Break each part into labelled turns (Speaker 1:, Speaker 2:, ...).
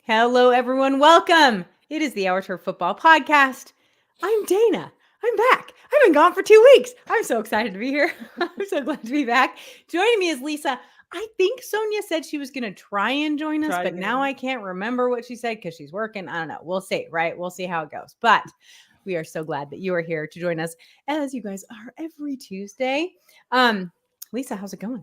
Speaker 1: Hello, everyone. Welcome. It is the Our Turf Football Podcast. I'm Dayna. I'm back. I've been gone for 2 weeks. I'm so excited to be here. I'm so glad to be back. Joining me is Lisa. I think Sonia said she was going to try and join us, but now I can't remember what she said because she's working. I don't know. We'll see, right? We'll see how it goes. But we are so glad that you are here to join us, as you guys are every Tuesday. Lisa, how's it going?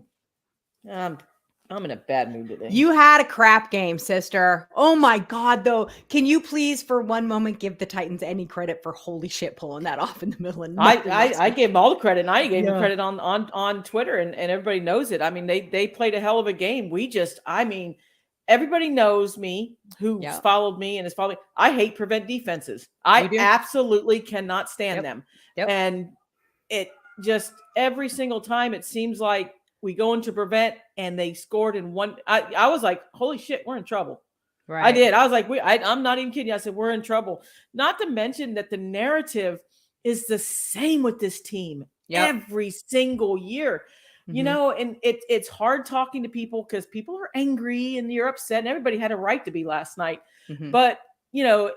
Speaker 2: I'm in a bad mood today.
Speaker 1: You had a crap game, sister. Oh my God, though. Can you please, for one moment, give the Titans any credit for holy shit pulling that off in the middle of nothing?
Speaker 2: I gave them all the credit, and I gave them credit on Twitter, and everybody knows it. I mean, they played a hell of a game. Everybody knows me who's followed me and has followed me. I hate prevent defenses. I absolutely cannot stand them. And it just every single time it seems like we go into prevent and they scored in one. I was like, holy shit, we're in trouble. Right. I did. I was like, I'm not even kidding you. I said, we're in trouble. Not to mention that the narrative is the same with this team every single year. Mm-hmm. You know, and it's hard talking to people because people are angry and you're upset, and everybody had a right to be last night. Mm-hmm. But, you know,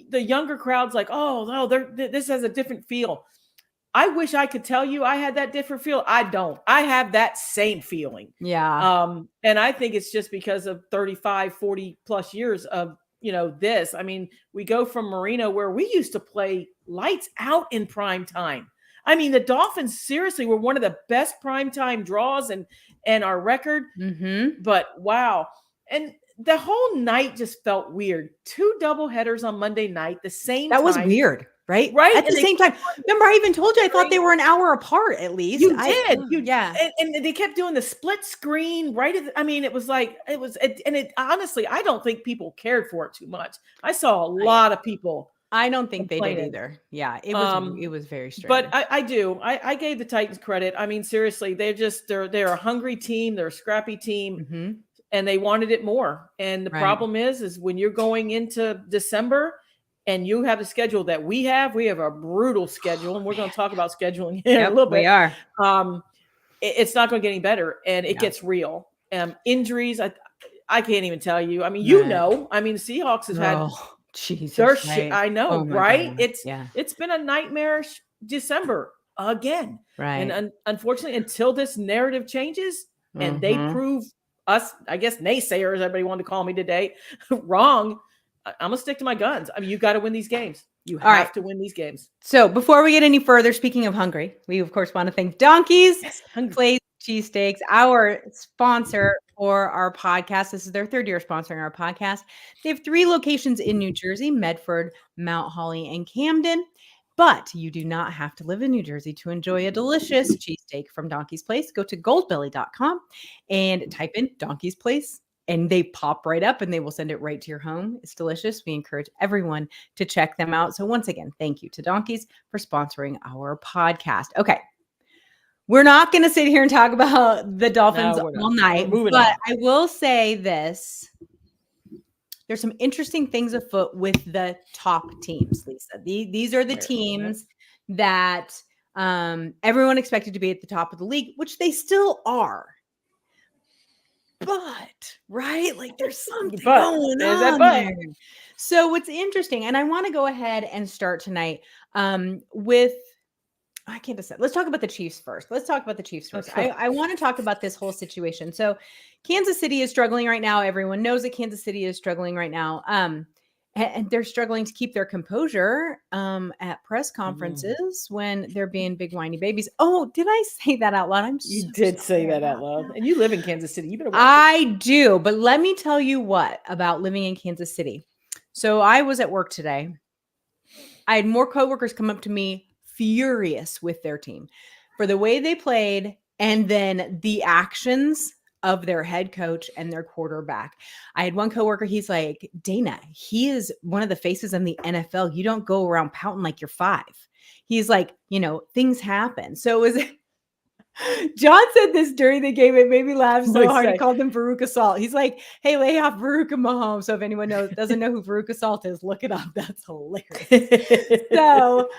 Speaker 2: the younger crowd's like, oh, no, this has a different feel. I wish I could tell you I had that different feel. I don't. I have that same feeling.
Speaker 1: Yeah.
Speaker 2: And I think it's just because of 35, 40 plus years of, you know, this. I mean, we go from Marino, where we used to play lights out in prime time. I mean, the Dolphins seriously were one of the best primetime draws and our record. Mm-hmm. But wow. And the whole night just felt weird. 2 doubleheaders on Monday night, the same time.
Speaker 1: That was weird, right?
Speaker 2: Right.
Speaker 1: At the same time. Remember, I even told you I thought they were an hour apart at least.
Speaker 2: You did. And they kept doing the split screen right at honestly, I don't think people cared for it too much. I saw a lot of people.
Speaker 1: I don't think they did either. Yeah, it was very strange.
Speaker 2: But I do. I gave the Titans credit. I mean, seriously, they're a hungry team. They're a scrappy team, mm-hmm. and they wanted it more. And the problem is when you're going into December and you have the schedule that we have a brutal schedule, and we're going to talk about scheduling here in a little bit.
Speaker 1: We are.
Speaker 2: It's not going to get any better, and it gets real. Injuries, I can't even tell you. I mean, the Seahawks have had.
Speaker 1: Jesus,
Speaker 2: I know, right? God. It's been a nightmarish December again,
Speaker 1: right?
Speaker 2: And unfortunately, until this narrative changes and they prove us, I guess naysayers, everybody wanted to call me today, wrong. I'm gonna stick to my guns. I mean, you got to win these games. You have to win these games.
Speaker 1: So before we get any further, speaking of hungry, we of course want to thank Donkeys Place Cheesesteaks, our sponsor for our podcast. This is their 3rd year sponsoring our podcast. They have 3 locations in New Jersey: Medford, Mount Holly, and Camden. But you do not have to live in New Jersey to enjoy a delicious cheesesteak from Donkey's Place. Go to goldbelly.com and type in Donkey's Place, and they pop right up and they will send it right to your home. It's delicious. We encourage everyone to check them out. So once again, thank you to Donkeys for sponsoring our podcast. Okay. We're not going to sit here and talk about the Dolphins all night, but I will say this. There's some interesting things afoot with the top teams, Lisa. These are the teams that everyone expected to be at the top of the league, which they still are. But, right? Like there's something going on there. So what's interesting, and I want to go ahead and start tonight with – I can't decide. Let's talk about the Chiefs first. Okay. I want to talk about this whole situation. So Kansas City is struggling right now. Everyone knows that Kansas City is struggling right now. And they're struggling to keep their composure at press conferences when they're being big whiny babies. Oh, did I say that out loud?
Speaker 2: You did say that out loud. And you live in Kansas City. You better watch
Speaker 1: I do. But let me tell you what about living in Kansas City. So I was at work today. I had more coworkers come up to me furious with their team for the way they played and then the actions of their head coach and their quarterback. I had one coworker, he's like, Dayna, he is one of the faces in the NFL. You don't go around pouting like you're 5. He's like, things happen. So it was John said this during the game. It made me laugh so hard. He called him Veruca Salt. He's like, hey, lay off Veruca Mahomes. So if anyone doesn't know who Veruca Salt is, look it up. That's hilarious. So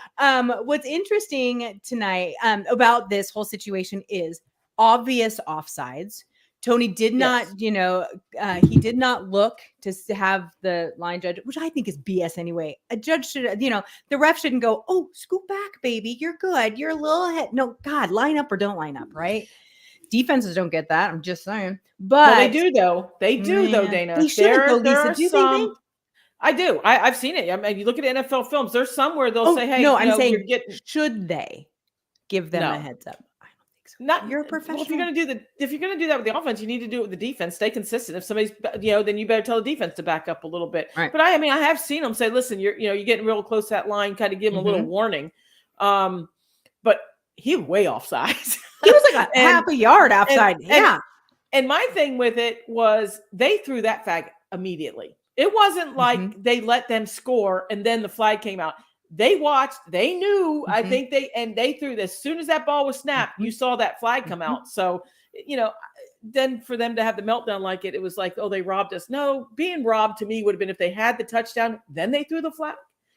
Speaker 1: what's interesting tonight about this whole situation is obvious offsides Tony did not, he did not look to have the line judge, which I think is BS anyway. A judge should, the ref shouldn't go, oh, scoot back, baby. You're good. You're a little ahead. No, God, line up or don't line up, right? Defenses don't get that. I'm just saying. But
Speaker 2: they do, though. They do, though, Dayna.
Speaker 1: They shouldn't, though, Lisa. Do they?
Speaker 2: I do. I've seen it. I mean, you look at NFL films. There's some where they'll say, "Hey,
Speaker 1: no, I'm saying, should they give them a heads up?" I don't think so.
Speaker 2: Not
Speaker 1: you're a professional.
Speaker 2: Well, if you're going to do that with the offense, you need to do it with the defense. Stay consistent. If somebody's, then you better tell the defense to back up a little bit.
Speaker 1: Right.
Speaker 2: But I have seen them say, "Listen, you're getting real close to that line." Kind of give them a little warning. But he was way offside.
Speaker 1: He was like a half a yard outside.
Speaker 2: And my thing with it was they threw that flag immediately. It wasn't like they let them score and then the flag came out. They watched, they knew, I think they threw this. As soon as that ball was snapped, you saw that flag come out. So, then for them to have the meltdown like it was like, oh, they robbed us. No, being robbed to me would have been if they had the touchdown, then they threw the flag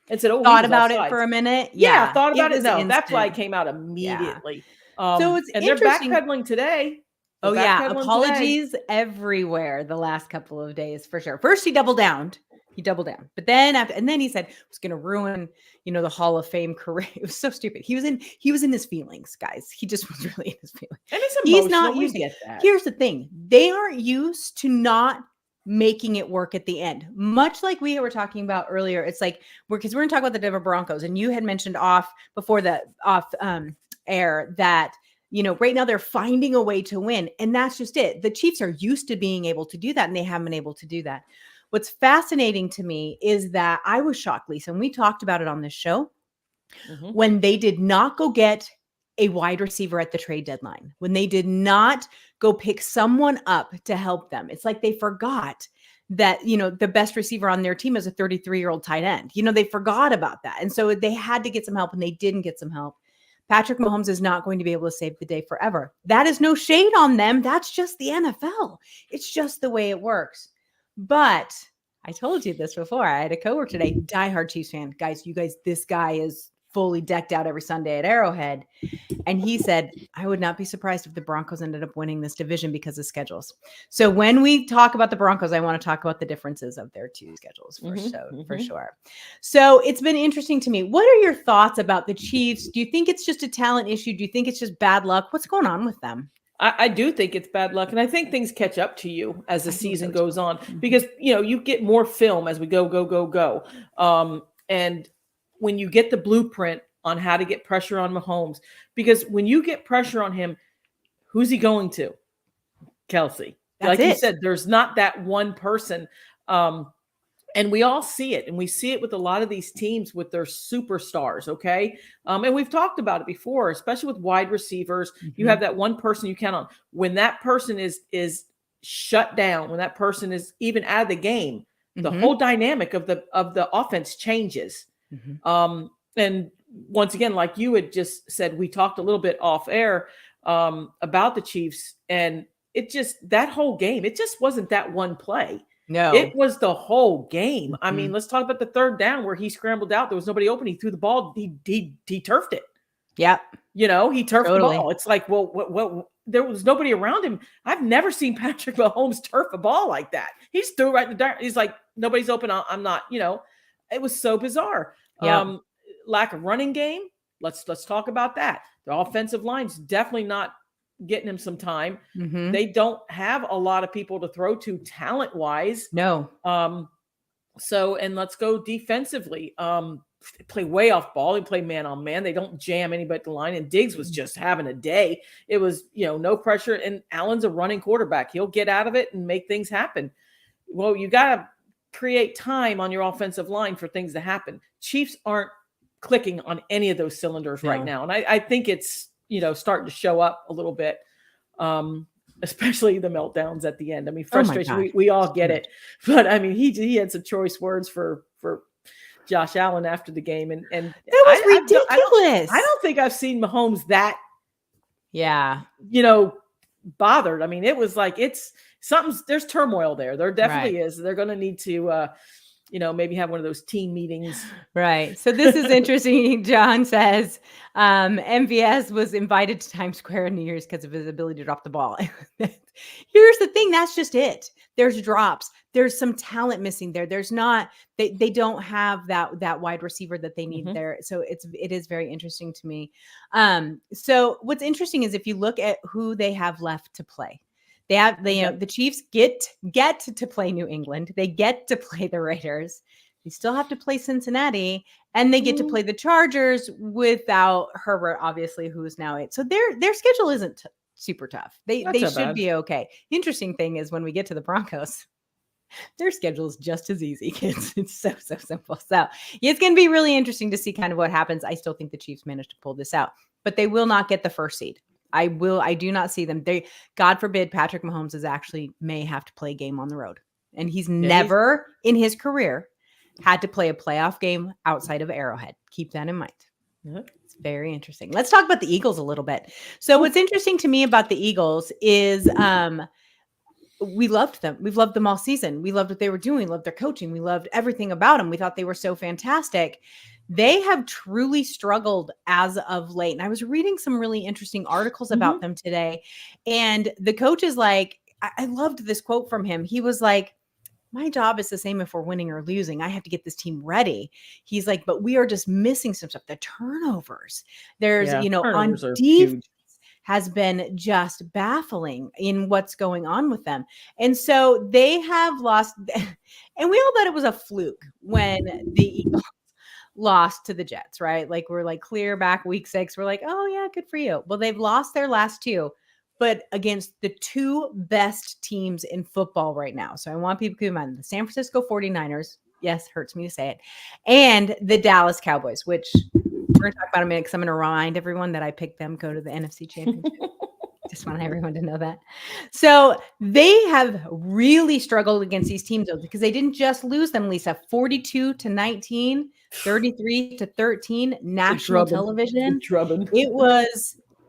Speaker 2: and said, oh,
Speaker 1: thought about it for a minute.
Speaker 2: Yeah, thought about it. No, that flag came out immediately. Yeah.
Speaker 1: So it's
Speaker 2: they're backpedaling today.
Speaker 1: Apologies everywhere the last couple of days for sure. First he doubled down, but then he said it was going to ruin, the Hall of Fame career. It was so stupid. He was in his feelings, guys. He just was really in his feelings.
Speaker 2: And it's emotional. He's not used
Speaker 1: to that. Here's the thing: they aren't used to not making it work at the end. Much like we were talking about earlier, it's like because we're going to talk about the Denver Broncos, and you had mentioned off air that. Right now they're finding a way to win. And that's just it. The Chiefs are used to being able to do that, and they haven't been able to do that. What's fascinating to me is that I was shocked, Lisa, and we talked about it on this show, when they did not go get a wide receiver at the trade deadline, when they did not go pick someone up to help them. It's like they forgot that, the best receiver on their team is a 33-year-old tight end. They forgot about that. And so they had to get some help, and they didn't get some help. Patrick Mahomes is not going to be able to save the day forever. That is no shade on them. That's just the NFL. It's just the way it works. But I told you this before. I had a coworker today, diehard Chiefs fan. Guys, this guy is fully decked out every Sunday at Arrowhead. And he said, I would not be surprised if the Broncos ended up winning this division because of schedules. So when we talk about the Broncos, I want to talk about the differences of their two schedules for sure. So it's been interesting to me. What are your thoughts about the Chiefs? Do you think it's just a talent issue? Do you think it's just bad luck? What's going on with them?
Speaker 2: I do think it's bad luck. And I think things catch up to you as the season goes on because, you get more film as we go. And when you get the blueprint on how to get pressure on Mahomes, because when you get pressure on him, who's he going to? Kelsey. Like you said, there's not that one person. And we all see it. And we see it with a lot of these teams with their superstars. Okay. And we've talked about it before, especially with wide receivers. You have that one person you count on. When that person is shut down, when that person is even out of the game, the whole dynamic of the offense changes. And once again, like you had just said, we talked a little bit off air about the Chiefs, and that whole game, it just wasn't that one play.
Speaker 1: No,
Speaker 2: it was the whole game. I mean, let's talk about the third down where he scrambled out. There was nobody open. He threw the ball. He turfed it.
Speaker 1: Yep.
Speaker 2: He turfed the ball. It's like, well, what? There was nobody around him. I've never seen Patrick Mahomes turf a ball like that. He's threw right in the dark. He's like, nobody's open. I'm not. It was so bizarre.
Speaker 1: Yeah.
Speaker 2: Lack of running game. Let's talk about that. The offensive line's definitely not getting him some time. They don't have a lot of people to throw to talent wise.
Speaker 1: No.
Speaker 2: So, and let's go defensively. They play way off ball. They play man on man. They don't jam anybody at the line. And Diggs was just having a day. It was, no pressure. And Allen's a running quarterback. He'll get out of it and make things happen. Well, you got to create time on your offensive line for things to happen. Chiefs aren't clicking on any of those cylinders right now. And I think it's, starting to show up a little bit, especially the meltdowns at the end. I mean, frustration, we all get it. But I mean, he had some choice words for Josh Allen after the game. And
Speaker 1: that was ridiculous.
Speaker 2: I don't think I've seen Mahomes that, bothered. I mean, it was like, there's turmoil there. There definitely is. They're going to need to maybe have one of those team meetings.
Speaker 1: Right. So this is interesting. John says MVS was invited to Times Square in New Year's because of his ability to drop the ball. Here's the thing. That's just it. There's drops. There's some talent missing there. There's not, they don't have that wide receiver that they need there. So it is very interesting to me. So what's interesting is if you look at who they have left to play, the Chiefs get to play New England. They get to play the Raiders. They still have to play Cincinnati, and they get to play the Chargers without Herbert, obviously, who's now 8. So their schedule isn't super tough. They should be okay. The interesting thing is when we get to the Broncos, their schedule is just as easy, kids. It's so simple. So it's going to be really interesting to see kind of what happens. I still think the Chiefs managed to pull this out, but they will not get the first seed. I do not see them. God forbid, Patrick Mahomes may have to play a game on the road. And he's never in his career had to play a playoff game outside of Arrowhead. Keep that in mind. It's very interesting. Let's talk about the Eagles a little bit. So what's interesting to me about the Eagles is we loved them. We've loved them all season. We loved what they were doing. We loved their coaching. We loved everything about them. We thought they were so fantastic. They have truly struggled as of late. And I was reading some really interesting articles about them today. And the coach is like, I loved this quote from him. He was like, my job is the same if we're winning or losing. I have to get this team ready. He's like, but we are just missing some stuff. The turnovers. There's, on defense has been just baffling in what's going on with them. And so they have lost. And we all thought it was a fluke when the Eagles lost to the Jets, right? Like we're like clear back week 6. We're like, oh yeah, good for you. Well, they've lost their last 2. But against the 2 best teams in football right now. So I want people to keep in mind the San Francisco 49ers. Yes, hurts me to say it. And the Dallas Cowboys, which we're going to talk about in a minute because I'm going to remind everyone that I picked them go to the NFC Championship. Just want everyone to know that. So they have really struggled against these teams though, because they didn't just lose them, Lisa, 42-19, 33-13 national television.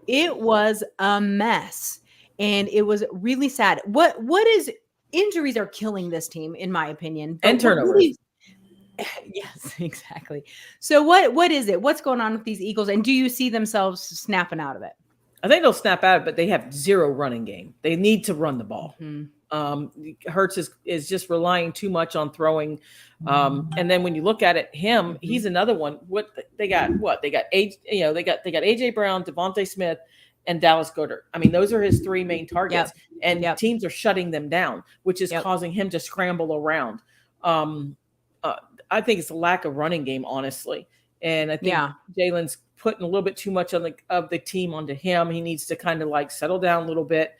Speaker 1: It was a mess, and it was really sad. What is injuries are killing this team, in my opinion,
Speaker 2: and turnovers.
Speaker 1: Yes, exactly. So what is it? What's going on with these Eagles, and do you see themselves snapping out of it?
Speaker 2: I think they'll snap out of it, but they have 0 running game. They need to run the ball. Hurts is just relying too much on throwing. And then when you look at it, he's another one. They got AJ Brown, Devontae Smith, and Dallas Goedert. I mean, those are his 3 main targets, and teams are shutting them down, which is causing him to scramble around. I think it's a lack of running game, honestly. And I think Jalen's putting a little bit too much of the team onto him. He needs to kind of like settle down a little bit.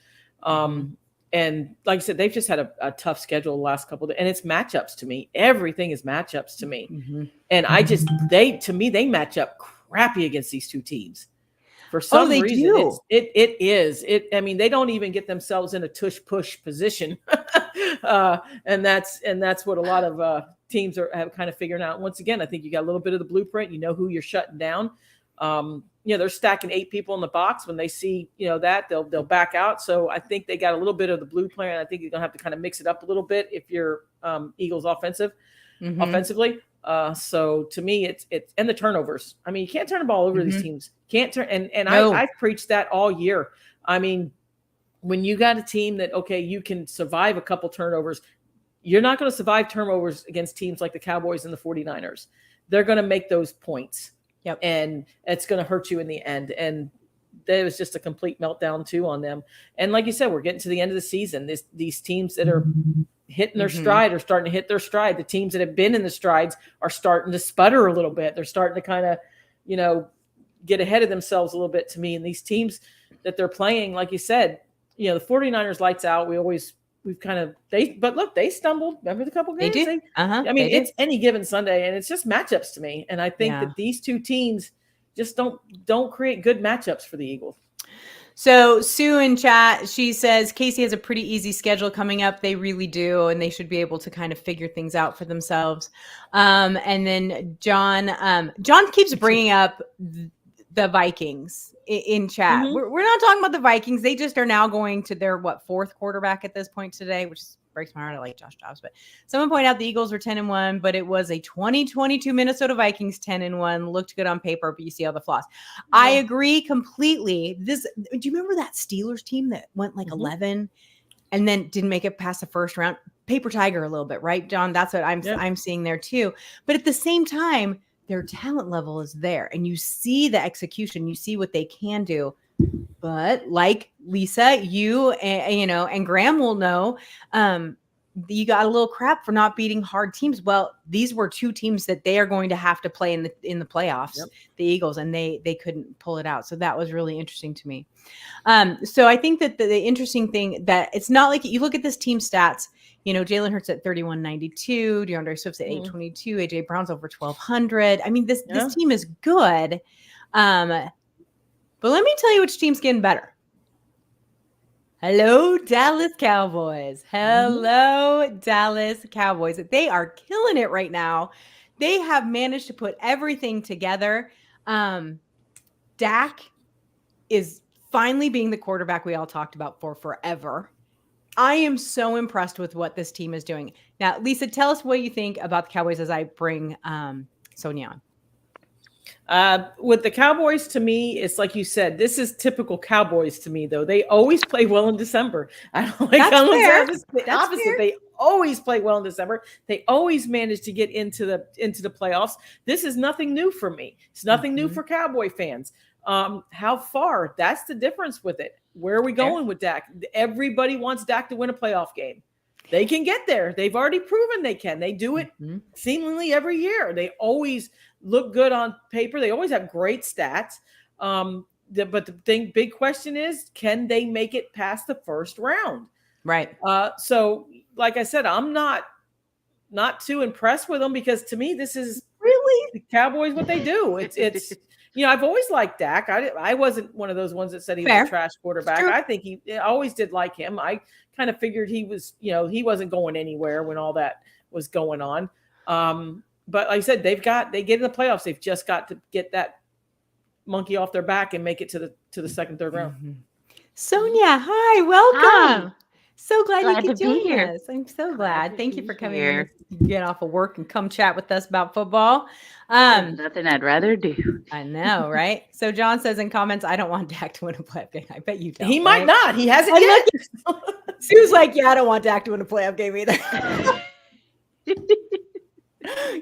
Speaker 2: And like I said, they've just had a tough schedule the last couple of days, and it's matchups to me. Everything is matchups to me. And they match up crappy against these 2 teams. For some reason, it is. I mean, they don't even get themselves in a tush-push position. And that's what a lot of teams have kind of figured out. Once again, I think you got a little bit of the blueprint. You know who you're shutting down. They're stacking 8 people in the box. When they see, that they'll back out. So I think they got a little bit of the blueprint. I think you're going to have to kind of mix it up a little bit if you're Eagles offensively. So to me, it's and the turnovers. I mean, you can't turn the ball over these teams. Can't turn. And I've preached that all year. I mean, when you got a team that, you can survive a couple turnovers, you're not going to survive turnovers against teams like the Cowboys and the 49ers. They're going to make those points. And it's going to hurt you in the end. And there was just a complete meltdown too on them. And like you said, we're getting to the end of the season. These teams that are hitting their stride are starting to hit their stride. The teams that have been in the strides are starting to sputter a little bit. They're starting to kind of, get ahead of themselves a little bit to me. And these teams that they're playing, like you said, the 49ers lights out. But look, they stumbled. Remember the couple games?
Speaker 1: They did.
Speaker 2: It's any given Sunday, and it's just matchups to me. And I think that these 2 teams just don't create good matchups for the Eagles.
Speaker 1: So Sue in chat, she says Casey has a pretty easy schedule coming up. They really do, and they should be able to kind of figure things out for themselves. And then John keeps bringing up the Vikings in chat. We're not talking about the Vikings. They just are now going to their 4th quarterback at this point today, which is breaks my heart. I like Josh Dobbs, but someone pointed out the Eagles were 10-1, but it was a 2022 Minnesota Vikings 10-1. Looked good on paper, but you see all the flaws. Yeah. I agree completely. Do you remember that Steelers team that went like 11 and then didn't make it past the first round? Paper tiger a little bit, right, John? That's what I'm seeing there too. But at the same time, their talent level is there, and you see the execution, you see what they can do. But like Lisa, you and Graham will know, you got a little crap for not beating hard teams. Well, these were two teams that they are going to have to play in the playoffs, the Eagles, and they couldn't pull it out. So that was really interesting to me. So I think that the interesting thing that it's not like you look at this team stats. Jalen Hurts at 3192, DeAndre Swift's at 822, AJ Brown's over 1200. I mean, this team is good. But let me tell you which team's getting better. Hello, Dallas Cowboys. Hello, Dallas Cowboys. They are killing it right now. They have managed to put everything together. Dak is finally being the quarterback we all talked about for forever. I am so impressed with what this team is doing. Now, Lisa, tell us what you think about the Cowboys as I bring Sonia
Speaker 2: on. With the Cowboys, to me, it's like you said, this is typical Cowboys to me, though. They always play well in December. I don't like the opposite. They always play well in December. They always manage to get into the playoffs. This is nothing new for me. It's nothing new for Cowboy fans. How far? That's the difference with it. Where are we going with Dak? Everybody wants Dak to win a playoff game. They can get there. They've already proven they can. They do it seemingly every year. They always look good on paper. They always have great stats. But the big question is, can they make it past the first round?
Speaker 1: Right.
Speaker 2: So like I said, I'm not too impressed with them, because to me, this is really the Cowboys, what they do. It's I've always liked Dak. I wasn't one of those ones that said he was a trash quarterback. I think I always did like him. I kind of figured he was, he wasn't going anywhere when all that was going on. But like I said, they get in the playoffs. They've just got to get that monkey off their back and make it to the second, third round.
Speaker 1: Sonia, hi, welcome.
Speaker 3: Hi.
Speaker 1: So glad you could join us. I'm so glad. Thank you for coming here. Get off of work and come chat with us about football.
Speaker 3: Nothing I'd rather do.
Speaker 1: I know, right? So John says in comments, I don't want Dak to win a playoff game. I bet you don't.
Speaker 2: He might not. He hasn't yet.
Speaker 1: Sue's like, yeah, I don't want Dak to win a playoff game either.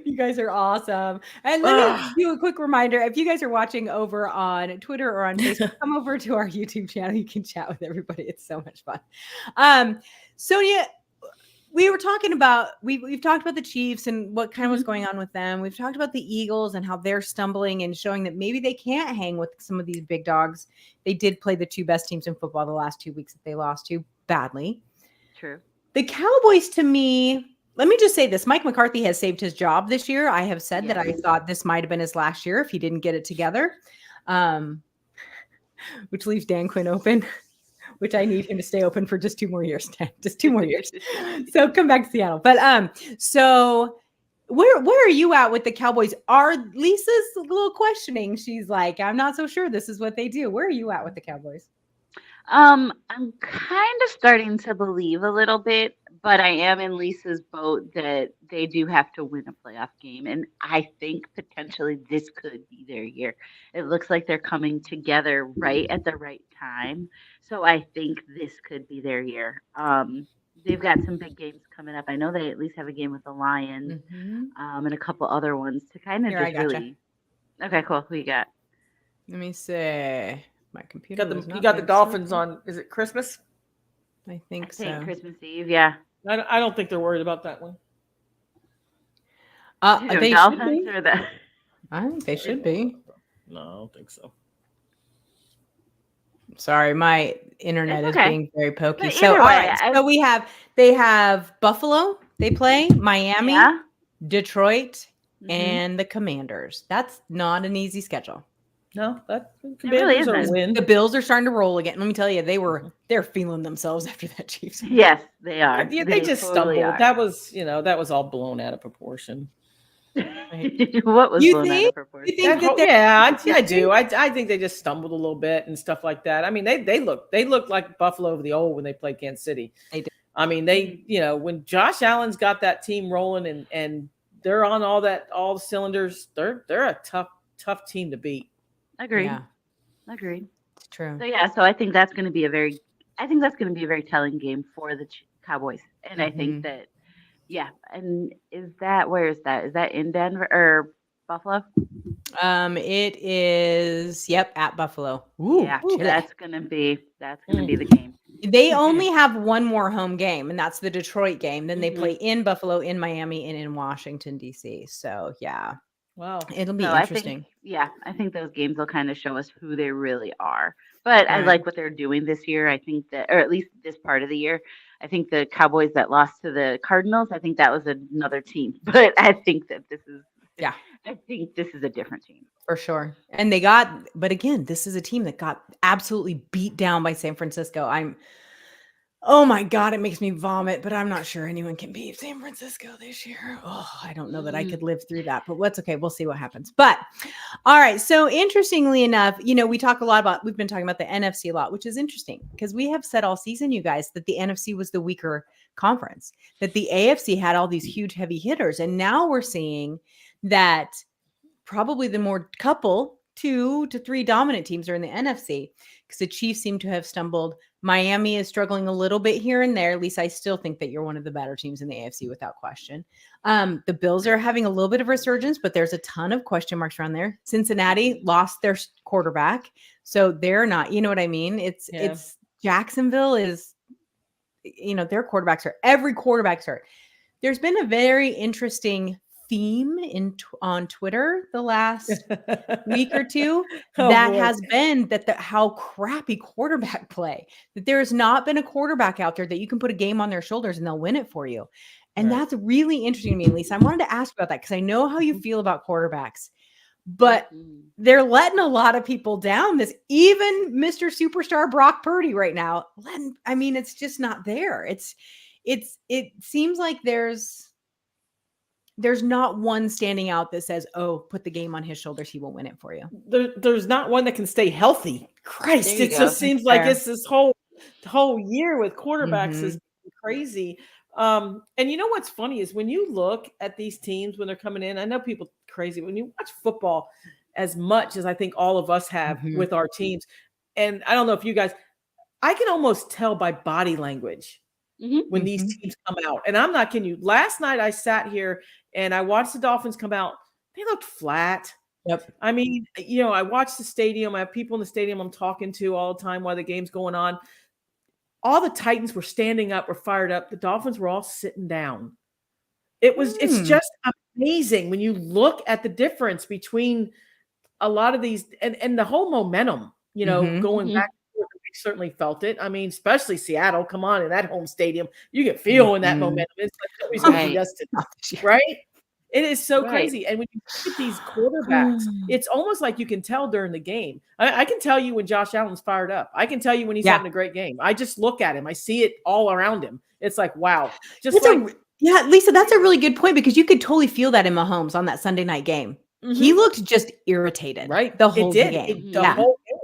Speaker 1: You guys are awesome. And let me do a quick reminder. If you guys are watching over on Twitter or on Facebook, come over to our YouTube channel. You can chat with everybody. It's so much fun. Sonia, we were talking about, we've talked about the Chiefs and what kind of was going on with them. We've talked about the Eagles and how they're stumbling and showing that maybe they can't hang with some of these big dogs. They did play the two best teams in football the last 2 weeks that they lost to badly.
Speaker 3: True.
Speaker 1: The Cowboys, to me, let me just say this. Mike McCarthy has saved his job this year. I have said that I thought this might have been his last year if he didn't get it together, which leaves Dan Quinn open, which I need him to stay open for just 2 more years. Just 2 more years. So come back to Seattle. But so where are you at with the Cowboys? Lisa's a little questioning. She's like, I'm not so sure this is what they do. Where are you at with the Cowboys?
Speaker 3: I'm kind of starting to believe a little bit, but I am in Lisa's boat that they do have to win a playoff game. And I think potentially this could be their year. It looks like they're coming together right at the right time. So I think this could be their year. They've got some big games coming up. I know they at least have a game with the Lions and a couple other ones to kind of really. Okay, cool. Who you got?
Speaker 1: Let me see. My computer.
Speaker 2: You got the Dolphins on. Is it Christmas?
Speaker 1: I think so.
Speaker 3: Christmas Eve. Yeah.
Speaker 2: I don't think they're worried about that one.
Speaker 1: They
Speaker 3: Dolphins
Speaker 1: should
Speaker 3: or the.
Speaker 1: I think they should be.
Speaker 2: No, I don't think so.
Speaker 1: Sorry, my internet is being very pokey.
Speaker 3: But
Speaker 1: so,
Speaker 3: way,
Speaker 1: all right. So they have Buffalo. They play Miami, Detroit, and the Commanders. That's not an easy schedule.
Speaker 2: No, that
Speaker 3: really isn't.
Speaker 2: are a win.
Speaker 1: The Bills are starting to roll again. Let me tell you, they're feeling themselves after that Chiefs.
Speaker 3: Yes, they are.
Speaker 2: Yeah, they just totally stumbled. That was all blown out of proportion.
Speaker 3: Right. What was blown out of proportion?
Speaker 2: I do. I think they just stumbled a little bit and stuff like that. I mean, they looked like Buffalo of the old when they played Kansas City.
Speaker 1: They did.
Speaker 2: I mean, they, when Josh Allen's got that team rolling and they're on all the cylinders, they're a tough team to beat.
Speaker 3: Agreed.
Speaker 1: Yeah.
Speaker 3: Agreed.
Speaker 1: It's true.
Speaker 3: So I think that's going to be a very telling game for the Cowboys. And I think that, and where is that? Is that in Denver or Buffalo?
Speaker 1: It is, at Buffalo.
Speaker 3: That's gonna be the game.
Speaker 1: They only have one more home game, and that's the Detroit game. Then they play in Buffalo, in Miami, and in Washington, D.C. So
Speaker 2: wow,
Speaker 1: it'll be interesting.
Speaker 3: I think those games will kind of show us who they really are. But I like what they're doing this year. I think that, or at least this part of the year, I think the Cowboys that lost to the Cardinals, I think that was another team. But I think that this is. I think this is a different team.
Speaker 1: For sure. And but again, this is a team that got absolutely beat down by San Francisco. Oh my God, it makes me vomit, but I'm not sure anyone can beat San Francisco this year. Oh, I don't know that I could live through that, but that's okay. We'll see what happens. But all right. So interestingly enough, we've been talking about the NFC a lot, which is interesting because we have said all season, you guys, that the NFC was the weaker conference, that the AFC had all these huge heavy hitters. And now we're seeing that probably the more 2 to 3 dominant teams are in the NFC because the Chiefs seem to have stumbled. Miami is struggling a little bit here and there. At least I still think that you're one of the better teams in the AFC without question. The Bills are having a little bit of resurgence, but there's a ton of question marks around there. Cincinnati lost their quarterback, so they're not, you know what I mean? It's Jacksonville is, their quarterbacks are, every quarterback's hurt. There's been a very interesting theme on Twitter the last week or two has been that how crappy quarterback play, that there has not been a quarterback out there that you can put a game on their shoulders and they'll win it for you. And that's really interesting to me, Lisa. I wanted to ask about that because I know how you feel about quarterbacks, but they're letting a lot of people down. Even Mr. Superstar Brock Purdy right now, it's just not there. It seems like there's not one standing out that says, oh, put the game on his shoulders, he will win it for you.
Speaker 2: There's not one that can stay healthy. Christ, it just seems like it's this whole year with quarterbacks is crazy. And you know what's funny is when you look at these teams when they're coming in, I know people crazy when you watch football as much as I think all of us have with our teams. And I don't know if you guys, I can almost tell by body language when these teams come out. And I'm not kidding you. Last night I sat here and I watched the Dolphins come out. They looked flat.
Speaker 1: Yep.
Speaker 2: I mean, I watched the stadium. I have people in the stadium I'm talking to all the time while the game's going on. All the Titans were standing up, were fired up. The Dolphins were all sitting down. It's just amazing when you look at the difference between a lot of these and the whole momentum, going back. We certainly felt it. I mean, especially Seattle. Come on, in that home stadium, you can feel in that momentum. It's like right? It is so crazy. And when you look at these quarterbacks, it's almost like you can tell during the game. I can tell you when Josh Allen's fired up. I can tell you when he's having a great game. I just look at him. I see it all around him. It's like, wow.
Speaker 1: Lisa, that's a really good point because you could totally feel that in Mahomes on that Sunday night game. He looked just irritated,
Speaker 2: right?
Speaker 1: The whole game.
Speaker 2: The whole game.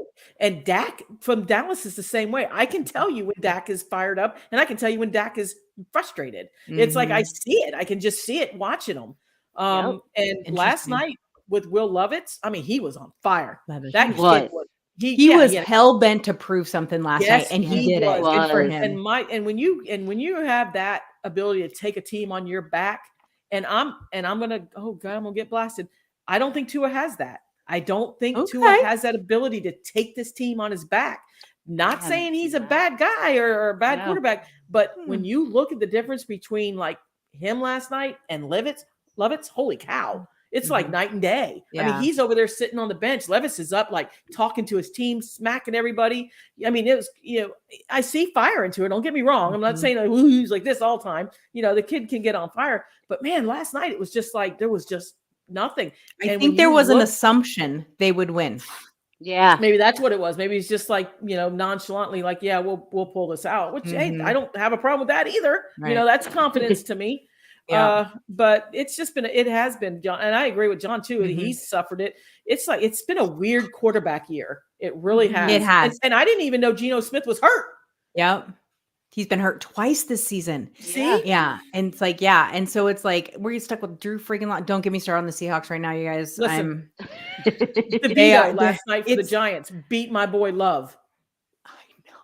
Speaker 2: And Dak from Dallas is the same way. I can tell you when Dak is fired up, and I can tell you when Dak is frustrated. It's like I see it. I can just see it watching him. And last night with Will Levis, I mean, he was on fire. That was. He was
Speaker 1: hell bent to prove something last night, and he did it. Good for him.
Speaker 2: And when you have that ability to take a team on your back, and I'm gonna get blasted. I don't think Tua has that. I don't think Tua has that ability to take this team on his back. Not saying he's a bad guy or a bad quarterback, but when you look at the difference between like him last night and Levis, holy cow. It's like night and day. Yeah. I mean, he's over there sitting on the bench. Levis is up, like talking to his team, smacking everybody. I mean, it was, I see fire into it. Don't get me wrong. I'm not saying like, he's like this all the time. The kid can get on fire. But man, last night it was just like, there was just nothing.
Speaker 1: I think there was an assumption they would win.
Speaker 3: Yeah.
Speaker 2: Maybe that's what it was. Maybe it's just like, nonchalantly like, yeah, we'll pull this out, which, hey, I don't have a problem with that either. Right. That's confidence to me. Yeah. But it has been John. And I agree with John too. He's suffered it. It's like, it's been a weird quarterback year. It really has.
Speaker 1: It has.
Speaker 2: And I didn't even know Geno Smith was hurt.
Speaker 1: Yep. He's been hurt twice this season.
Speaker 2: See?
Speaker 1: Yeah. And it's like, yeah. And so it's like, we're stuck with Drew freaking Lock. Don't get me started on the Seahawks right now, you guys.
Speaker 2: Listen, DeVito last night for the Giants beat my boy Love.
Speaker 1: I know.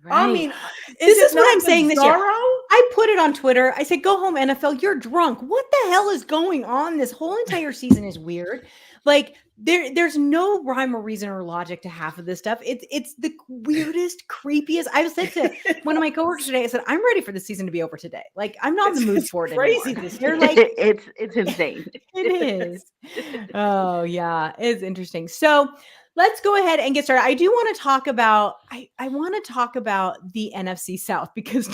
Speaker 2: Right. I mean,
Speaker 1: this is what I'm saying this year. I put it on Twitter. I said, go home, NFL. You're drunk. What the hell is going on? This whole entire season is weird. Like, there's no rhyme or reason or logic to half of this stuff. It's the weirdest, creepiest. I said to one of my coworkers today, I said, I'm ready for the season to be over today. Like, I'm not in the mood for it
Speaker 2: crazy
Speaker 1: anymore.
Speaker 2: this
Speaker 1: year.
Speaker 3: Like, it's insane.
Speaker 1: It is. Oh, yeah. It's interesting. So let's go ahead and get started. I do want to talk about, I want to talk about the NFC South because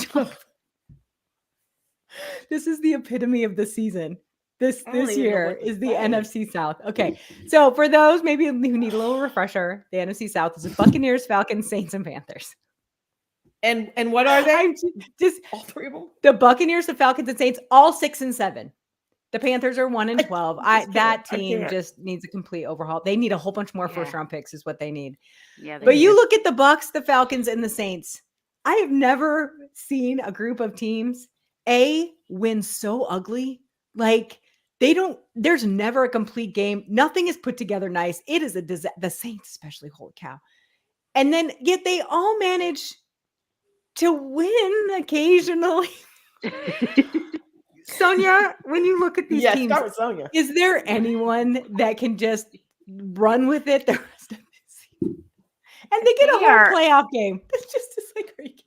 Speaker 1: this is the epitome of the season. This year is the NFC South. Okay. So for those maybe who need a little refresher, the NFC South is the Buccaneers, Falcons, Saints, and Panthers.
Speaker 2: And what are they?
Speaker 1: Just
Speaker 2: all three of them?
Speaker 1: The Buccaneers, the Falcons, and Saints, all 6-7. The Panthers are 1-12. That team just needs a complete overhaul. They need a whole bunch more first round picks is what they need.
Speaker 3: Yeah.
Speaker 1: But you look at the Bucs, the Falcons, and the Saints. I have never seen a group of teams win so ugly. Like, there's never a complete game. Nothing is put together nice. It is the Saints, especially, holy cow. And then yet they all manage to win occasionally. Sonia, when you look at these teams,
Speaker 2: start with Sonia.
Speaker 1: Is there anyone that can just run with it the rest of the season? And they get a whole playoff game. It's just like, are you kidding?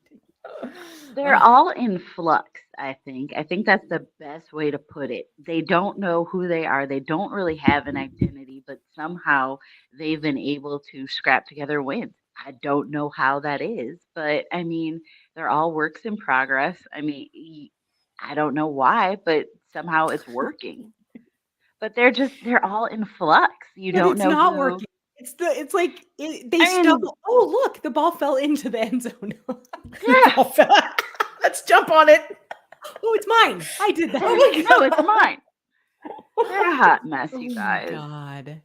Speaker 3: They're all in flux, I think. I think that's the best way to put it. They don't know who they are. They don't really have an identity, but somehow they've been able to scrap together wins. I don't know how that is, but I mean, they're all works in progress. I mean, I don't know why, but somehow it's working. But they're all in flux. You don't know.
Speaker 1: It's not working. It's like they stumble. Oh, look, the ball fell into the end zone.
Speaker 2: Yeah. Let's jump on it.
Speaker 1: Oh, it's mine. I did that.
Speaker 3: No, it's mine. They're a hot mess, you guys.
Speaker 1: Oh, God.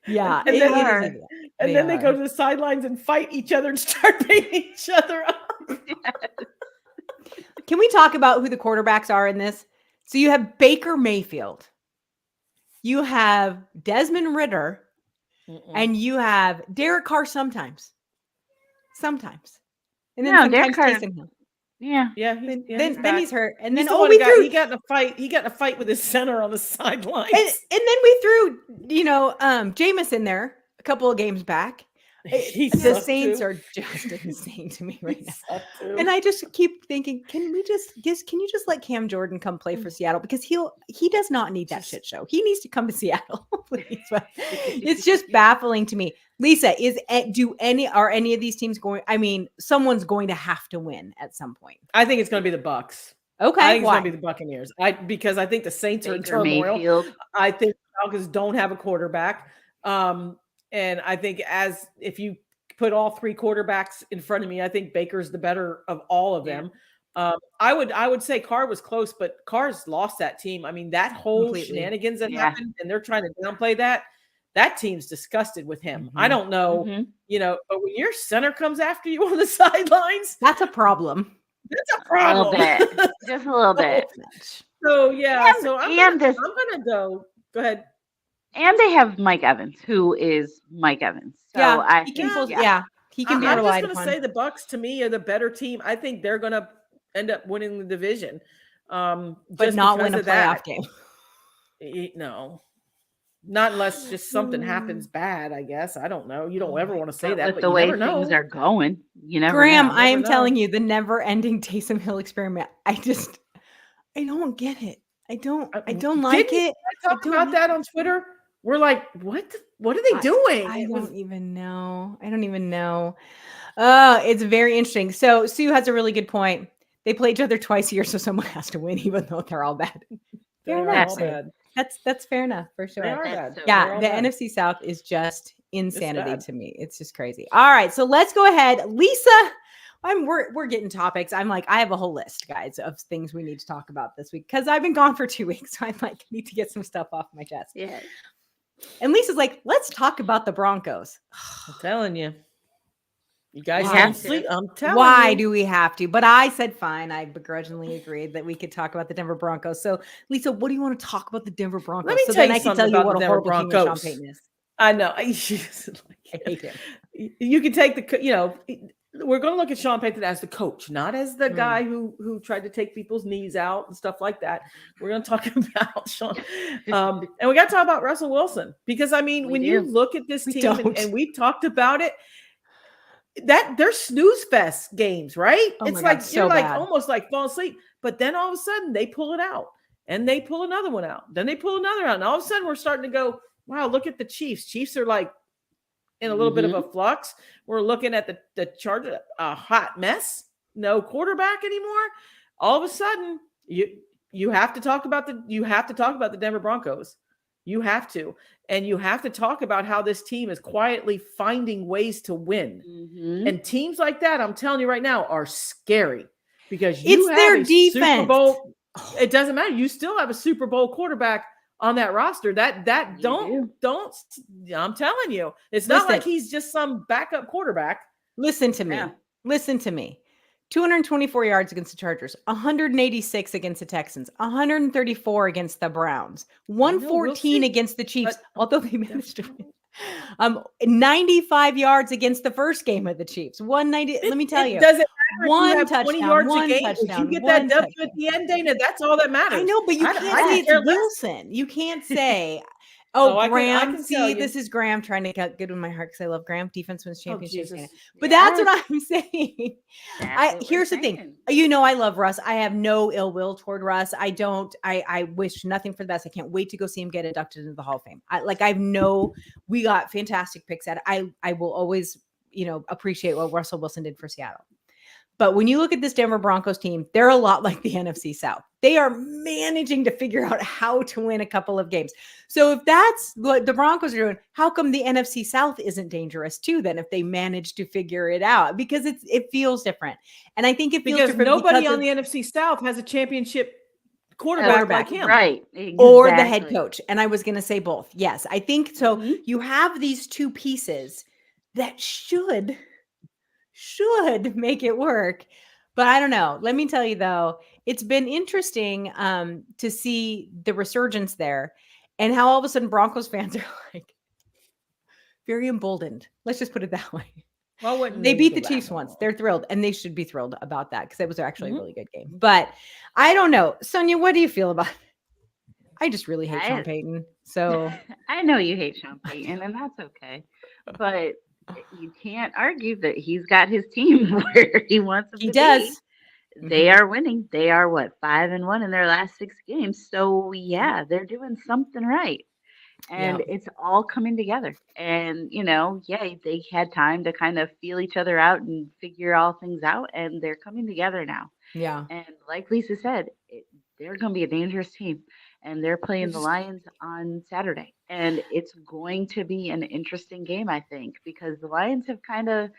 Speaker 1: Yeah.
Speaker 2: And then they go to the sidelines and fight each other and start beating each other up.
Speaker 1: Can we talk about who the quarterbacks are in this? So you have Baker Mayfield. You have Desmond Ridder. And you have Derek Carr sometimes. And then sometimes Taysom Hill.
Speaker 3: Yeah.
Speaker 1: Then he's hurt. And then
Speaker 2: he got in a fight with his center on the sidelines.
Speaker 1: And then we threw, Jameis in there a couple of games back. The Saints are just insane to me right now. And I just keep thinking, can you just let Cam Jordan come play for Seattle? Because he does not need that shit show. He needs to come to Seattle, please. But it's just baffling to me. Lisa, are any of these teams going? I mean, someone's going to have to win at some point.
Speaker 2: I think it's going to be the Bucs.
Speaker 1: Okay,
Speaker 2: I think it's going to be the Buccaneers. Because I think the Saints are in turmoil.
Speaker 3: Mayfield.
Speaker 2: I think the Falcons don't have a quarterback. And I think if you put all three quarterbacks in front of me, I think Baker's the better of all of them. I would say Carr was close, but Carr's lost that team. I mean, that whole shenanigans that happened, and they're trying to downplay that. That team's disgusted with him. I don't know, but when your center comes after you on the sidelines,
Speaker 1: that's a problem.
Speaker 2: That's a problem.
Speaker 3: A little bit. Just a little bit.
Speaker 2: So I'm gonna go. Go ahead.
Speaker 3: And they have Mike Evans, who is Mike Evans. So
Speaker 1: he can be relied upon.
Speaker 2: I'm just going to say the Bucs to me are the better team. I think they're going to end up winning the division,
Speaker 1: but not win a playoff game.
Speaker 2: No, not unless just something happens bad. I guess I don't know. You don't ever want to say that,
Speaker 3: but the way things are going, you never
Speaker 1: Graham,
Speaker 3: know.
Speaker 1: I am telling you, the never-ending Taysom Hill experiment. I don't get it. I don't like it.
Speaker 2: I talk about that on Twitter. We're like, what are they doing?
Speaker 1: I don't even know. It's very interesting. So Sue has a really good point. They play each other twice a year, so someone has to win, even though they're all bad. That's fair enough, for sure.
Speaker 2: They are bad.
Speaker 1: Yeah, the NFC South is just insanity to me. It's just crazy. All right, so let's go ahead. Lisa, we're getting topics. I'm like, I have a whole list, guys, of things we need to talk about this week because I've been gone for 2 weeks. So I'm like, need to get some stuff off my chest.
Speaker 3: Yeah.
Speaker 1: And Lisa's like, let's talk about the Broncos.
Speaker 2: I'm telling you. You guys
Speaker 1: Why?
Speaker 2: have to sleep. I'm telling
Speaker 1: Why
Speaker 2: you.
Speaker 1: do we have to? But I said fine. I begrudgingly agreed that we could talk about the Denver Broncos. So, Lisa, what do you want to talk about the Denver Broncos?
Speaker 2: Let me
Speaker 1: so
Speaker 2: tell
Speaker 1: then
Speaker 2: you
Speaker 1: I can
Speaker 2: something
Speaker 1: tell you
Speaker 2: about
Speaker 1: what
Speaker 2: the
Speaker 1: a
Speaker 2: Denver
Speaker 1: horrible human Sean
Speaker 2: Broncos.
Speaker 1: Payton is.
Speaker 2: I know.
Speaker 1: I hate him.
Speaker 2: You can take we're going to look at Sean Payton as the coach, not as the guy who tried to take people's knees out and stuff like that. We're going to talk about Sean. And we got to talk about Russell Wilson because, I mean, when you look at this team and we talked about it, that they're snooze fest games, right?
Speaker 1: Oh
Speaker 2: it's
Speaker 1: like
Speaker 2: God,
Speaker 1: so
Speaker 2: you're like
Speaker 1: bad.
Speaker 2: almost like fall asleep, but then all of a sudden they pull it out and they pull another one out. Then they pull another out. And all of a sudden we're starting to go, wow, look at the Chiefs. Chiefs are like in a little bit of a flux. We're looking at the Chargers, a hot mess, no quarterback anymore. All of a sudden you have to talk about the Denver Broncos. You have to. And you have to talk about how this team is quietly finding ways to win. And teams like that, I'm telling you right now, are scary because you have their defense. Super Bowl. It doesn't matter. You still have a Super Bowl quarterback on that roster. That don't. I'm telling you, it's not like he's just some backup quarterback.
Speaker 1: Listen to me. Listen to me. 224 yards against the Chargers, 186 against the Texans, 134 against the Browns, 114 against the Chiefs, although they managed to win. 95 yards against the first game of the Chiefs. 190. Let me tell you.
Speaker 2: Does it matter
Speaker 1: one
Speaker 2: if you have 20 yards a game? If you get that W at the end, Dayna, that's all that matters.
Speaker 1: I know, but you can't say it's Wilson. You can't say, Graham, this is Graham trying to get good with my heart because I love Graham. Defense wins championships. But that's what I'm saying. Here's the thing. I love Russ. I have no ill will toward Russ. I wish nothing for the best. I can't wait to go see him get inducted into the Hall of Fame. We got fantastic picks at it. I will always, appreciate what Russell Wilson did for Seattle. But when you look at this Denver Broncos team, they're a lot like the NFC South. They are managing to figure out how to win a couple of games. So if that's what the Broncos are doing, how come the NFC South isn't dangerous too then if they manage to figure it out? Because it feels different. And I think it feels different
Speaker 2: nobody on the NFC South has a championship quarterback like him.
Speaker 3: Right. Exactly.
Speaker 1: Or the head coach. And I was going to say both. Yes, I think so. You have these two pieces that should make it work. But I don't know. Let me tell you, though, it's been interesting to see the resurgence there and how all of a sudden Broncos fans are like very emboldened. Let's just put it that way. Well, they beat the Chiefs once. They're thrilled, and they should be thrilled about that because it was actually a really good game. But I don't know. Sonia, what do you feel about it? I just really hate Sean Payton. So
Speaker 3: I know you hate Sean Payton, and that's okay. But you can't argue that he's got his team where he wants them to be. He does. They are winning. They are 5-1 in their last 6 games. So they're doing something right. And it's all coming together. And they had time to kind of feel each other out and figure all things out, and they're coming together now.
Speaker 1: Yeah.
Speaker 3: And like Lisa said, they're going to be a dangerous team. And they're playing the Lions on Saturday. And it's going to be an interesting game, I think, because the Lions have kind of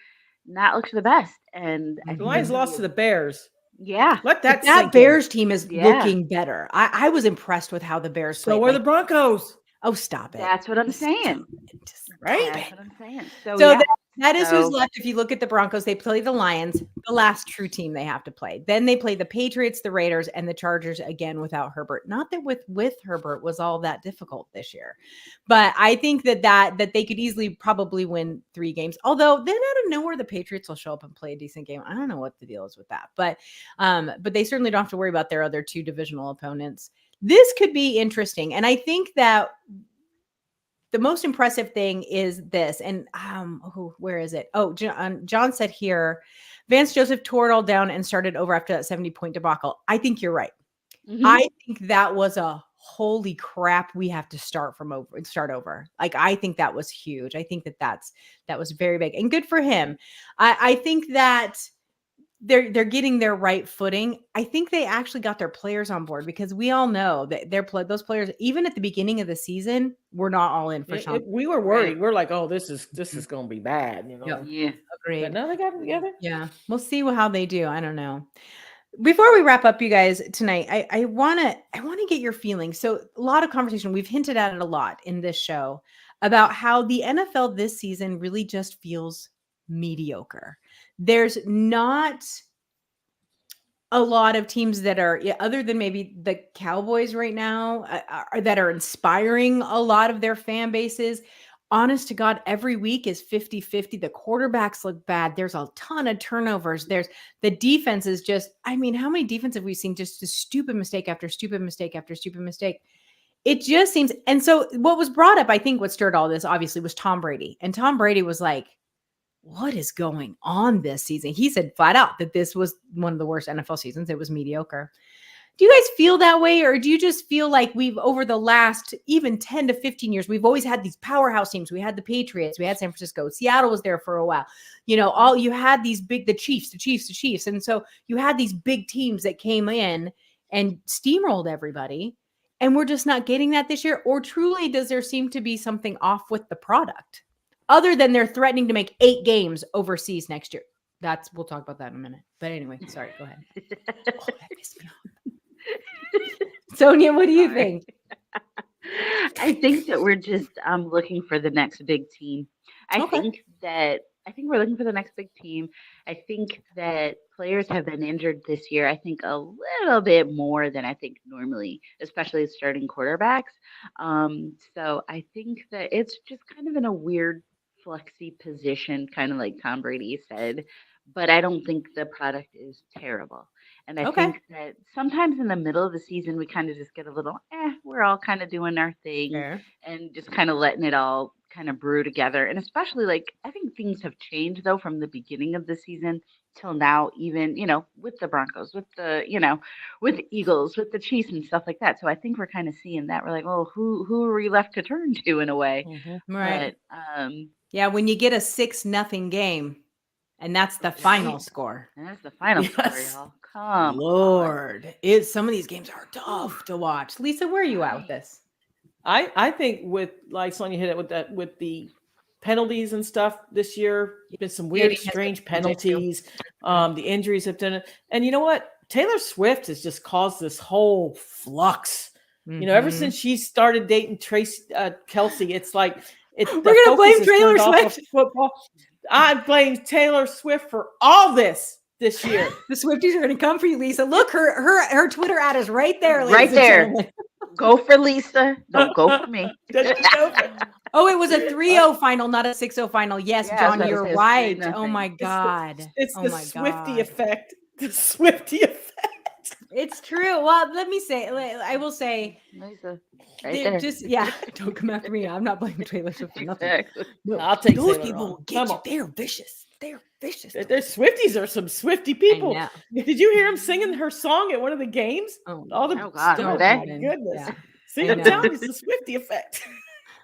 Speaker 3: not looked the best. And
Speaker 2: the Lions lost to the Bears.
Speaker 3: Yeah.
Speaker 2: Let that
Speaker 1: Bears team is looking better. I was impressed with how the Bears played.
Speaker 2: So are the Broncos.
Speaker 1: Oh, stop it.
Speaker 3: That's what I'm saying.
Speaker 2: Right?
Speaker 3: That's what I'm saying. So
Speaker 1: that is who's left. If you look at the Broncos, they play the Lions, the last true team they have to play. Then they play the Patriots, the Raiders, and the Chargers again without Herbert. Not that with Herbert was all that difficult this year. But I think that they could easily probably win 3 games. Although then out of nowhere, the Patriots will show up and play a decent game. I don't know what the deal is with that. But they certainly don't have to worry about their other 2 divisional opponents. This could be interesting. And I think that the most impressive thing is this. And where is it? Oh, John said here, Vance Joseph tore it all down and started over after that 70-point debacle. I think you're right. I think that was a holy crap. We have to start over. Like, I think that was huge. I think that was very big and good for him. I think that they're getting their right footing. I think they actually got their players on board because we all know that those players, even at the beginning of the season, were not all in for Sean.
Speaker 2: We were worried. Right. We're like, oh, this is going to be bad.
Speaker 3: Yeah,
Speaker 1: agreed.
Speaker 2: But now they got it together.
Speaker 1: Yeah, we'll see how they do. I don't know. Before we wrap up, you guys, tonight, I want to get your feelings. So a lot of conversation. We've hinted at it a lot in this show about how the NFL this season really just feels mediocre. there's not a lot of teams that are, other than maybe the Cowboys right now, that are inspiring a lot of their fan bases. Honest to God, every week is 50-50. The quarterbacks look bad. There's a ton of turnovers. There's the defense is just, I mean, how many defense have we seen? Just a stupid mistake after stupid mistake after stupid mistake. It just seems, and so what was brought up, I think what stirred all this obviously was Tom Brady. And Tom Brady was like, what is going on this season? He said flat out that this was one of the worst NFL seasons. It was mediocre. Do you guys feel that way? Or do you just feel like we've, over the last even 10 to 15 years, we've always had these powerhouse teams. We had the Patriots, we had San Francisco, Seattle was there for a while. You had these big, the Chiefs. And so you had these big teams that came in and steamrolled everybody. And we're just not getting that this year? Or truly does there seem to be something off with the product? Other than they're threatening to make 8 games overseas next year. We'll talk about that in a minute. But anyway, sorry, go ahead. Oh, that pissed me off. Sonia, what do you think?
Speaker 3: I think that we're just looking for the next big team. I think we're looking for the next big team. I think that players have been injured this year, I think a little bit more than I think normally, especially starting quarterbacks. So I think that it's just kind of in a weird flexy position, kind of like Tom Brady said, but I don't think the product is terrible. And I think that sometimes in the middle of the season, we kind of just get a little, we're all kind of doing our thing and just kind of letting it all kind of brew together. And especially I think things have changed though, from the beginning of the season till now, even, with the Broncos, with the, with the Eagles, with the Chiefs and stuff like that. So I think we're kind of seeing that. We're like, oh, who are we left to turn to in a way?
Speaker 1: Mm-hmm. Right.
Speaker 3: But,
Speaker 1: when you get a 6-0 game and that's the final score.
Speaker 3: That's the final score, y'all. Come
Speaker 1: Lord. Some of these games are tough to watch. Lisa, where are you at with this?
Speaker 2: I think with, like Sonia hit it with the penalties and stuff this year, been some weird, strange penalties. The injuries have done it. And you know what? Taylor Swift has just caused this whole flux. Mm-hmm. Ever since she started dating Kelsey, it's like we're gonna blame Taylor Swift. Football. I blame Taylor Swift for all this year.
Speaker 1: The Swifties are gonna come for you, Lisa. Look, her Twitter ad is right there.
Speaker 3: Right there. Go for Lisa. Don't go for me.
Speaker 1: Oh, it was a 3-0 final, not a 6-0 final. Yes, John, you're right. Oh my God.
Speaker 2: It's the Swiftie effect. The Swiftie effect.
Speaker 1: It's true. Well, I will say,
Speaker 3: Lisa, right there.
Speaker 1: Don't come after me. I'm not blaming Taylor Swift for nothing.
Speaker 2: Exactly. No, I'll take
Speaker 1: those people will get you. They're vicious. They're
Speaker 2: Swifties are some Swifty people. Did you hear him singing her song at one of the games?
Speaker 3: Oh
Speaker 2: God!
Speaker 3: Oh my
Speaker 2: goodness! Yeah. See, I'm telling you, it's the Swiftie effect.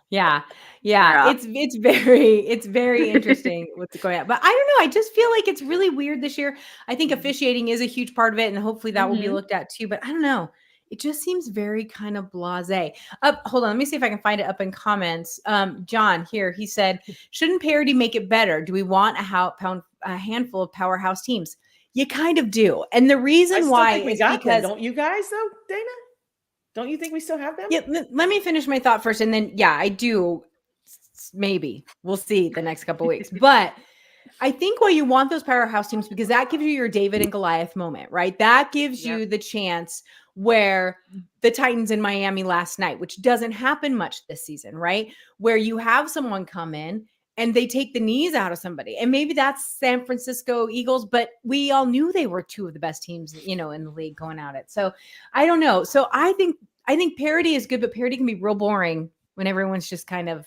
Speaker 1: Yeah. It's very interesting what's going on. But I don't know. I just feel like it's really weird this year. I think officiating is a huge part of it, and hopefully that will be looked at too. But I don't know. It just seems very kind of blasé. Hold on. Let me see if I can find it up in comments. John here, he said, shouldn't parity make it better? Do we want a handful of powerhouse teams? You kind of do. And the reason why is because...
Speaker 2: Don't you guys though, Dayna? Don't you think we still have them?
Speaker 1: Yeah, let me finish my thought first. And then, I do. Maybe. We'll see the next couple of weeks. But I think why you want those powerhouse teams, because that gives you your David and Goliath moment, right? That gives you the chance where the Titans in Miami last night, which doesn't happen much this season, right? Where you have someone come in and they take the knees out of somebody. And maybe that's San Francisco Eagles, but we all knew they were 2 of the best teams, in the league going at it. So I don't know. So I think parity is good, but parity can be real boring when everyone's just kind of.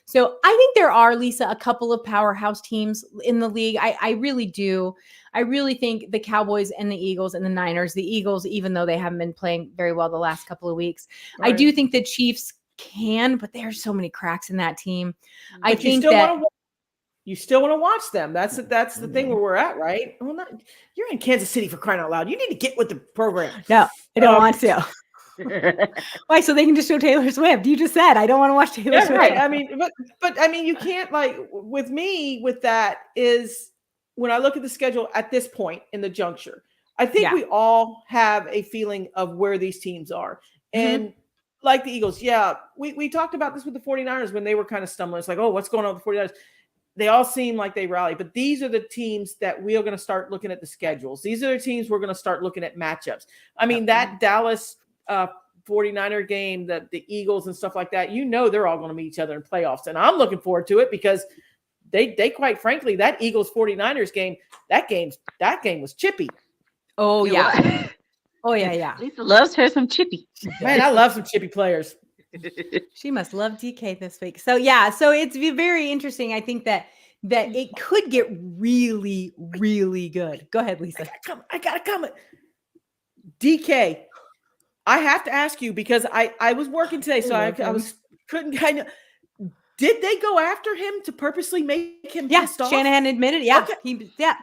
Speaker 1: So I think there are, Lisa, a couple of powerhouse teams in the league. I really do. I really think the Cowboys and the Eagles and the Niners, the Eagles, even though they haven't been playing very well the last couple of weeks, right. I do think the Chiefs can, but there's so many cracks in that team. I think that
Speaker 2: you still want to watch them. That's the thing where we're at, right? Well, you're in Kansas City, for crying out loud. You need to get with the program.
Speaker 1: No, I don't want to. Why? So they can just show Taylor Swift. You just said I don't want to watch Taylor Swift.
Speaker 2: Right. I mean, but I mean, you can't with that is when I look at the schedule at this point in the juncture. I think we all have a feeling of where these teams are, and like the Eagles, we talked about this with the 49ers when they were kind of stumbling. It's like, oh, what's going on with the 49ers? they all seem like they rally. But these are the teams that we are going to start looking at the schedules. These are the teams we're going to start looking at matchups. I mean, that Dallas 49er game, the Eagles and stuff like that, they're all going to meet each other in playoffs. And I'm looking forward to it because they quite frankly, that Eagles 49ers game, that game was chippy.
Speaker 1: Oh, yeah. Oh, yeah.
Speaker 3: Lisa loves her some chippy.
Speaker 2: Man, I love some chippy players.
Speaker 1: She must love DK this week. So, yeah. So it's very interesting. I think that it could get really, really good. Go ahead, Lisa.
Speaker 2: I got to comment. DK, I have to ask you because I was working today, so couldn't kind of. Did they go after him to purposely make him pissed off?
Speaker 1: Shanahan admitted. Yeah.
Speaker 2: Okay.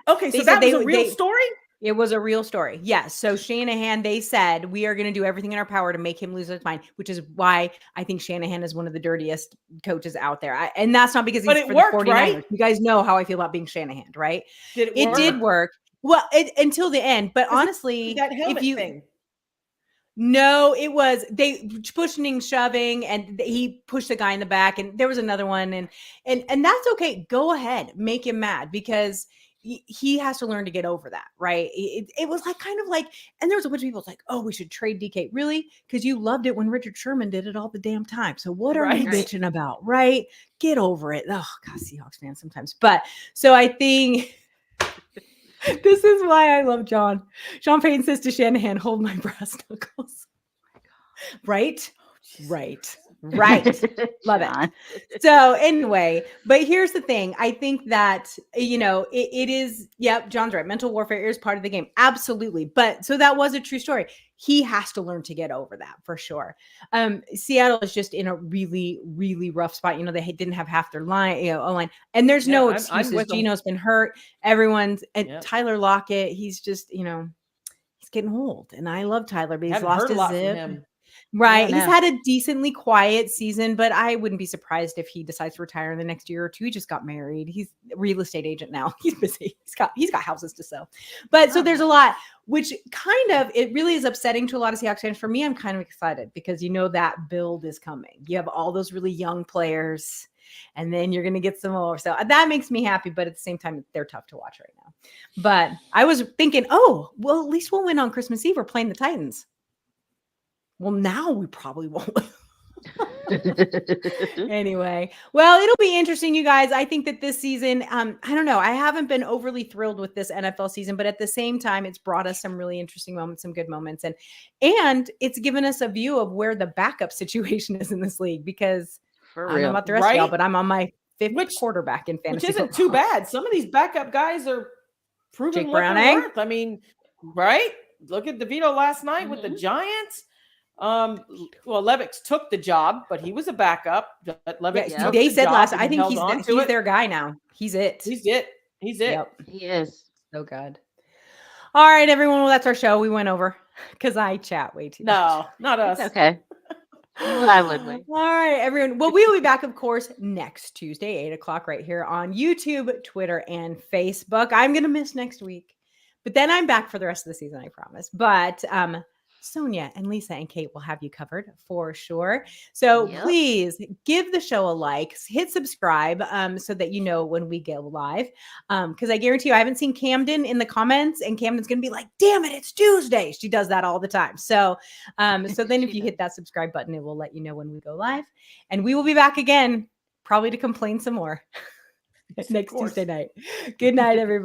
Speaker 2: Okay, so that was a real story?
Speaker 1: It was a real story. Yes. So Shanahan, they said, we are going to do everything in our power to make him lose his mind, which is why I think Shanahan is one of the dirtiest coaches out there. And that's not because he's for the 49ers. Right? You guys know how I feel about being Shanahan, right? It did work. Well, until the end. But honestly,
Speaker 2: that helmet thing.
Speaker 1: No, it was they pushing, shoving, and he pushed the guy in the back, and there was another one, and that's okay. Go ahead, make him mad because he has to learn to get over that, right? It was like kind of like, and there was a bunch of people like, oh, we should trade DK, really? Because you loved it when Richard Sherman did it all the damn time. So what are you bitching about, right? Get over it. Oh God, Seahawks fans sometimes, but so I think. This is why I love John. Sean Payton says to Shanahan, hold my brass knuckles. Right? Right. Love it. So anyway, but here's the thing. I think that, it is, John's right. Mental warfare is part of the game. Absolutely. But so that was a true story. He has to learn to get over that for sure. Seattle is just in a really, really rough spot. They didn't have half their line, O-line, and there's no excuses. Gino's been hurt. Everyone's Tyler Lockett. He's just, he's getting old, and I love Tyler, but he's lost his zip. Right. He's had a decently quiet season, but I wouldn't be surprised if he decides to retire in the next year or two. He just got married. He's a real estate agent now. He's busy. He's got houses to sell. But so there's a lot, which it really is upsetting to a lot of Seahawks fans. For me, I'm kind of excited because that build is coming. You have all those really young players, and then you're going to get some more. So that makes me happy, but at the same time, they're tough to watch right now. But I was thinking, at least we'll win on Christmas Eve. We're playing the Titans. Well, now we probably won't. Anyway, well, it'll be interesting, you guys. I think that this season, I don't know. I haven't been overly thrilled with this NFL season, but at the same time, it's brought us some really interesting moments, some good moments. And it's given us a view of where the backup situation is in this league because I don't know about the rest of y'all, but I'm on my fifth quarterback in fantasy.
Speaker 2: Which isn't too bad. Some of these backup guys are proving what they're worth. I mean, right? Look at DeVito last night with the Giants. Levick's took the job, but he was a backup.
Speaker 1: They said last. I think he's their guy now. He's it.
Speaker 2: Yep.
Speaker 3: He is
Speaker 1: so good. All right, everyone. Well, that's our show. We went over because I chat way too much.
Speaker 2: No, not us.
Speaker 3: It's okay. Well, I would wait.
Speaker 1: All right, everyone. Well, we will be back, of course, next Tuesday, 8:00 right here on YouTube, Twitter, and Facebook. I'm gonna miss next week, but then I'm back for the rest of the season. I promise. But Sonia and Lisa and Kate will have you covered for sure. So please give the show a like, hit subscribe so that you know when we go live. Because I guarantee you, I haven't seen Camden in the comments, and Camden's going to be like, damn it, it's Tuesday. She does that all the time. So, then if you hit that subscribe button, it will let you know when we go live. And we will be back again, probably to complain some more next Tuesday night. Good night, everybody.